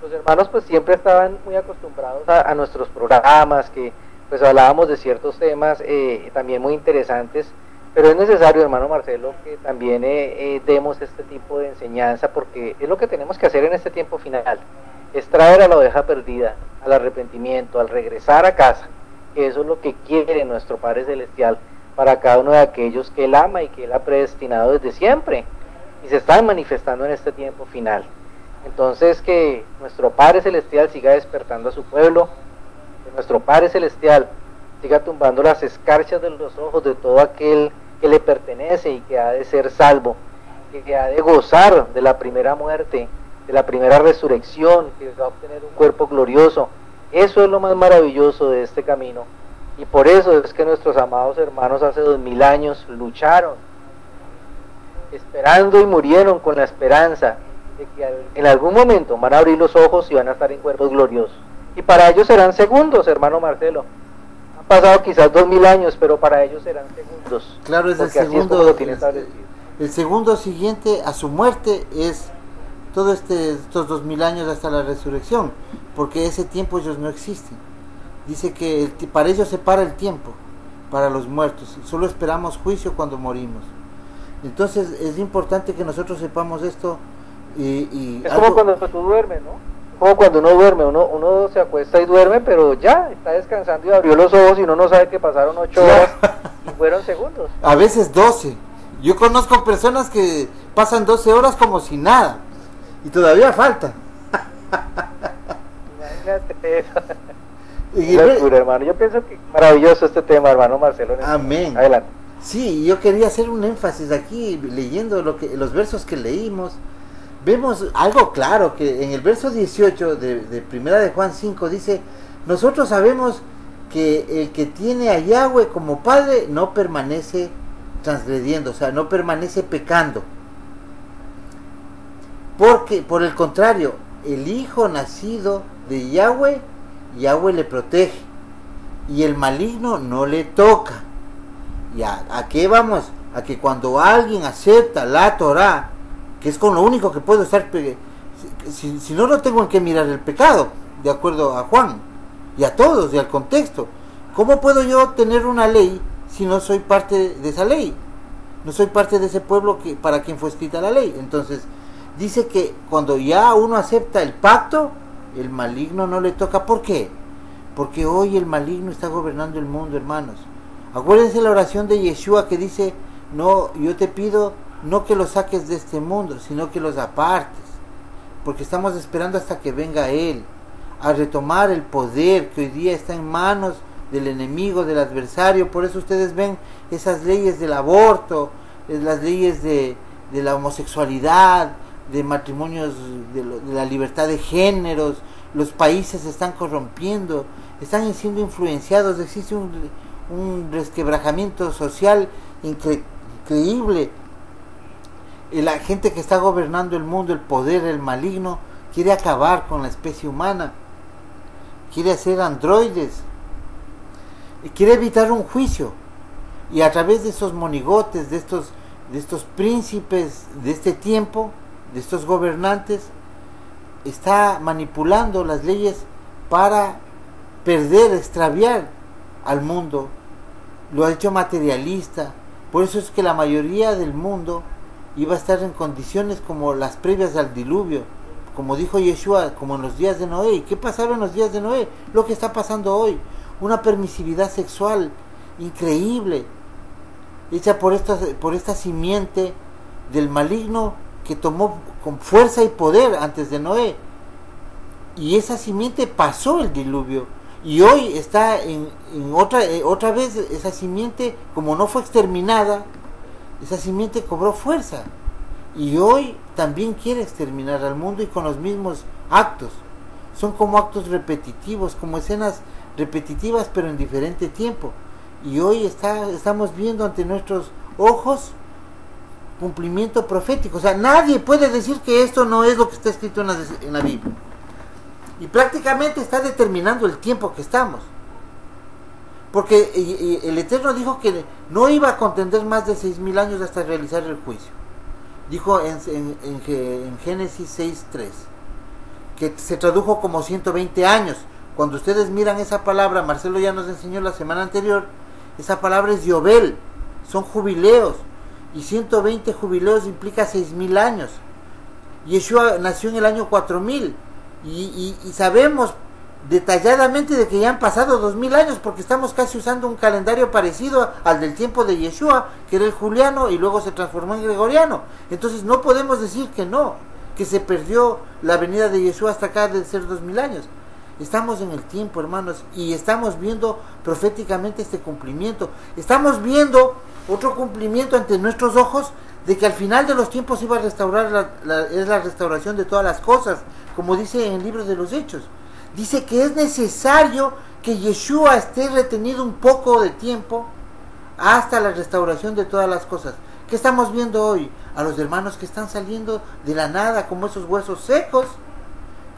Los hermanos pues siempre estaban muy acostumbrados a nuestros programas, que pues hablábamos de ciertos temas también muy interesantes, pero es necesario, hermano Marcelo, que también demos este tipo de enseñanza, porque es lo que tenemos que hacer en este tiempo final, es traer a la oveja perdida al arrepentimiento, al regresar a casa, que eso es lo que quiere nuestro Padre Celestial para cada uno de aquellos que Él ama y que Él ha predestinado desde siempre, y se están manifestando en este tiempo final. Entonces, que nuestro Padre Celestial siga despertando a su pueblo, que nuestro Padre Celestial siga tumbando las escarchas de los ojos de todo aquel que le pertenece y que ha de ser salvo, que ha de gozar de la primera muerte, de la primera resurrección, que va a obtener un cuerpo glorioso. Eso es lo más maravilloso de este camino, y por eso es que nuestros amados hermanos hace 2000 años lucharon, esperando, y murieron con la esperanza de que en algún momento van a abrir los ojos y van a estar en cuerpos gloriosos, y para ellos serán segundos, hermano Marcelo. Pasado quizás 2000 años, pero para ellos serán segundos. Claro, es el segundo, lo tiene establecido. El segundo siguiente a su muerte es estos 2000 años hasta la resurrección, porque ese tiempo ellos no existen. Dice que para ellos se para el tiempo, para los muertos, solo esperamos juicio cuando morimos. Entonces es importante que nosotros sepamos esto. Es como cuando tú duermes, ¿no? Como cuando uno duerme, uno se acuesta y duerme, pero ya está descansando y abrió los ojos y uno no sabe que pasaron 8 horas y fueron segundos. A veces 12. Yo conozco personas que pasan 12 horas como si nada y todavía falta. Imagínate eso. Locura, hermano. Yo pienso que maravilloso este tema, hermano Marcelo. Amén. Adelante. Sí, yo quería hacer un énfasis aquí leyendo los versos que leímos. Vemos algo claro, que en el verso 18 de Primera de Juan 5 dice: nosotros sabemos que el que tiene a Yahweh como Padre no permanece transgrediendo, o sea, no permanece pecando. Porque, por el contrario, el hijo nacido de Yahweh, Yahweh le protege. Y el maligno no le toca. ¿Y a qué vamos? A que cuando alguien acepta la Torah, que es con lo único que puedo estar... Si no, no tengo en qué mirar el pecado, de acuerdo a Juan, y a todos, y al contexto. ¿Cómo puedo yo tener una ley si no soy parte de esa ley? No soy parte de ese pueblo para quien fue escrita la ley. Entonces, dice que cuando ya uno acepta el pacto, el maligno no le toca. ¿Por qué? Porque hoy el maligno está gobernando el mundo, hermanos. Acuérdense la oración de Yeshua que dice, no, yo te pido no que los saques de este mundo, sino que los apartes. Porque estamos esperando hasta que venga Él a retomar el poder que hoy día está en manos del enemigo, del adversario. Por eso ustedes ven esas leyes del aborto, las leyes de la homosexualidad, de matrimonios, de la libertad de géneros. Los países se están corrompiendo, están siendo influenciados, existe un resquebrajamiento social increíble. La gente que está gobernando el mundo, el poder, el maligno, quiere acabar con la especie humana, quiere hacer androides, quiere evitar un juicio, y a través de esos monigotes, de estos príncipes de este tiempo, de estos gobernantes, está manipulando las leyes para perder, extraviar al mundo. Lo ha hecho materialista. Por eso es que la mayoría del mundo iba a estar en condiciones como las previas al diluvio, como dijo Yeshua, como en los días de Noé. ¿Y qué pasaba en los días de Noé? Lo que está pasando hoy, una permisividad sexual increíble, hecha por esta simiente del maligno que tomó con fuerza y poder antes de Noé. Y esa simiente pasó el diluvio, y hoy está en otra vez esa simiente, como no fue exterminada, esa simiente cobró fuerza, y hoy también quiere exterminar al mundo, y con los mismos actos. Son como actos repetitivos, como escenas repetitivas, pero en diferente tiempo. Y hoy estamos viendo ante nuestros ojos cumplimiento profético. O sea, nadie puede decir que esto no es lo que está escrito en la Biblia. Y prácticamente está determinando el tiempo que estamos. Porque el Eterno dijo que no iba a contender más de 6,000 años hasta realizar el juicio. Dijo en Génesis 6:3, que se tradujo como 120 años. Cuando ustedes miran esa palabra, Marcelo ya nos enseñó la semana anterior, esa palabra es Yobel, son jubileos, y 120 jubileos implica 6,000 años. Yeshua nació en el año 4000, y sabemos detalladamente de que ya han pasado 2000 años, porque estamos casi usando un calendario parecido al del tiempo de Yeshua, que era el juliano y luego se transformó en gregoriano. Entonces no podemos decir que no, que se perdió la venida de Yeshua hasta acá de ser 2000 años. Estamos en el tiempo, hermanos, y estamos viendo proféticamente este cumplimiento. Estamos viendo otro cumplimiento ante nuestros ojos, de que al final de los tiempos iba a restaurar es la restauración de todas las cosas, como dice en el libro de los Hechos. Dice que es necesario que Yeshua esté retenido un poco de tiempo hasta la restauración de todas las cosas. ¿Qué estamos viendo hoy? A los hermanos que están saliendo de la nada como esos huesos secos,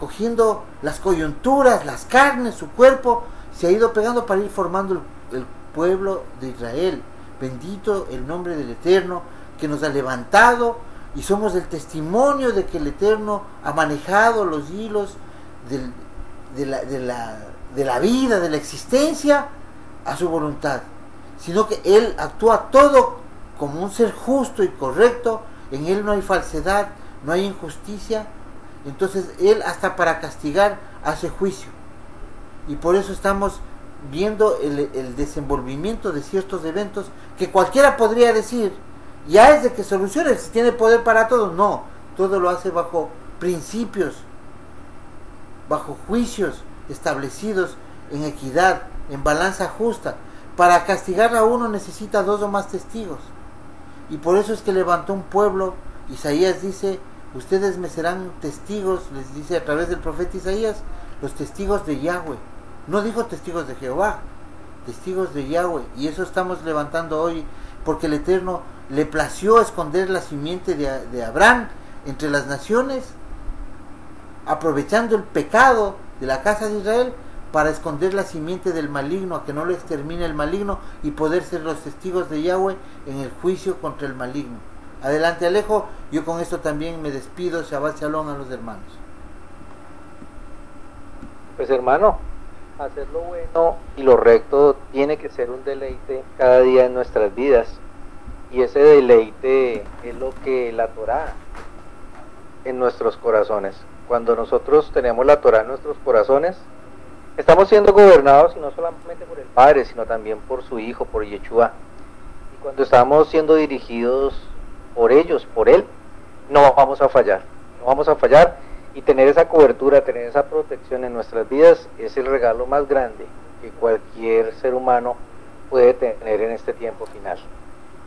cogiendo las coyunturas, las carnes, su cuerpo, se ha ido pegando para ir formando el pueblo de Israel. Bendito el nombre del Eterno, que nos ha levantado, y somos el testimonio de que el Eterno ha manejado los hilos de la vida, de la existencia, a su voluntad, sino que Él actúa todo como un ser justo y correcto. En Él no hay falsedad, no hay injusticia. Entonces Él, hasta para castigar, hace juicio, y por eso estamos viendo el desenvolvimiento de ciertos eventos que cualquiera podría decir, ya es de que solucione, si tiene poder para todo. No, todo lo hace bajo principios, bajo juicios establecidos en equidad, en balanza justa. Para castigar a uno necesita 2 o más testigos, y por eso es que levantó un pueblo. Isaías dice: ustedes me serán testigos, les dice a través del profeta Isaías, los testigos de Yahweh. No dijo testigos de Jehová, testigos de Yahweh. Y eso estamos levantando hoy, porque el Eterno le plació esconder la simiente de Abraham entre las naciones, aprovechando el pecado de la casa de Israel para esconder la simiente del maligno, a que no lo extermine el maligno, y poder ser los testigos de Yahweh en el juicio contra el maligno. Adelante, Alejo. Yo con esto también me despido. Shabbat Shalom a los hermanos. Pues hermano, hacer lo bueno y lo recto tiene que ser un deleite cada día en nuestras vidas, y ese deleite es lo que la Torá en nuestros corazones. Cuando nosotros tenemos la Torá en nuestros corazones, estamos siendo gobernados y no solamente por el Padre, sino también por su Hijo, por Yeshua. Y cuando estamos siendo dirigidos por ellos, por Él, no vamos a fallar, no vamos a fallar. Y tener esa cobertura, tener esa protección en nuestras vidas es el regalo más grande que cualquier ser humano puede tener en este tiempo final.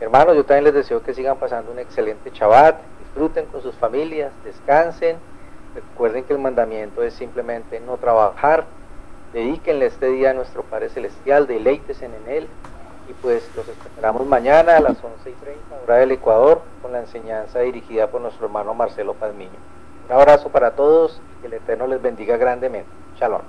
Hermanos, yo también les deseo que sigan pasando un excelente Shabbat, disfruten con sus familias, descansen, recuerden que el mandamiento es simplemente no trabajar, dedíquenle este día a nuestro Padre Celestial, deleítesen en Él, y pues los esperamos mañana a las 11:30 hora del Ecuador con la enseñanza dirigida por nuestro hermano Marcelo Pazmiño. Un abrazo para todos y que el Eterno les bendiga grandemente. Shalom.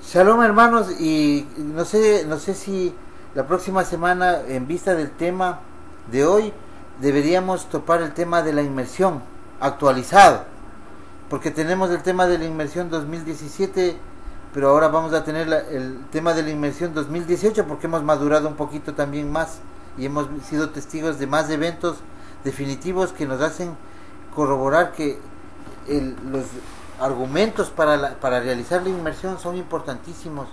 Shalom, hermanos, y no sé si la próxima semana, en vista del tema de hoy, deberíamos topar el tema de la inmersión actualizado, porque tenemos el tema de la inmersión 2017, pero ahora vamos a tener el tema de la inmersión 2018, porque hemos madurado un poquito también más y hemos sido testigos de más eventos definitivos que nos hacen corroborar que los argumentos para realizar la inmersión son importantísimos.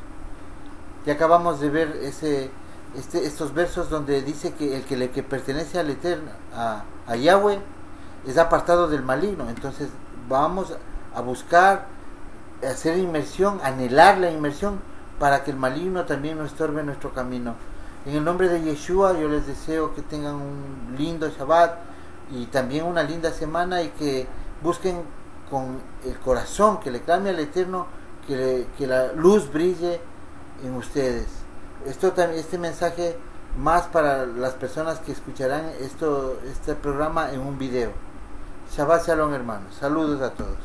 Ya acabamos de ver estos versos donde dice que el que pertenece al Eterno, a Yahweh, es apartado del maligno. Entonces vamos a buscar hacer inmersión, anhelar la inmersión, para que el maligno también no estorbe nuestro camino. En el nombre de Yeshua yo les deseo que tengan un lindo Shabbat y también una linda semana, y que busquen con el corazón, que le clame al Eterno, que la luz brille en ustedes. Este mensaje más para las personas que escucharán este programa en un video. Shabbat Shalom, hermanos. Saludos a todos.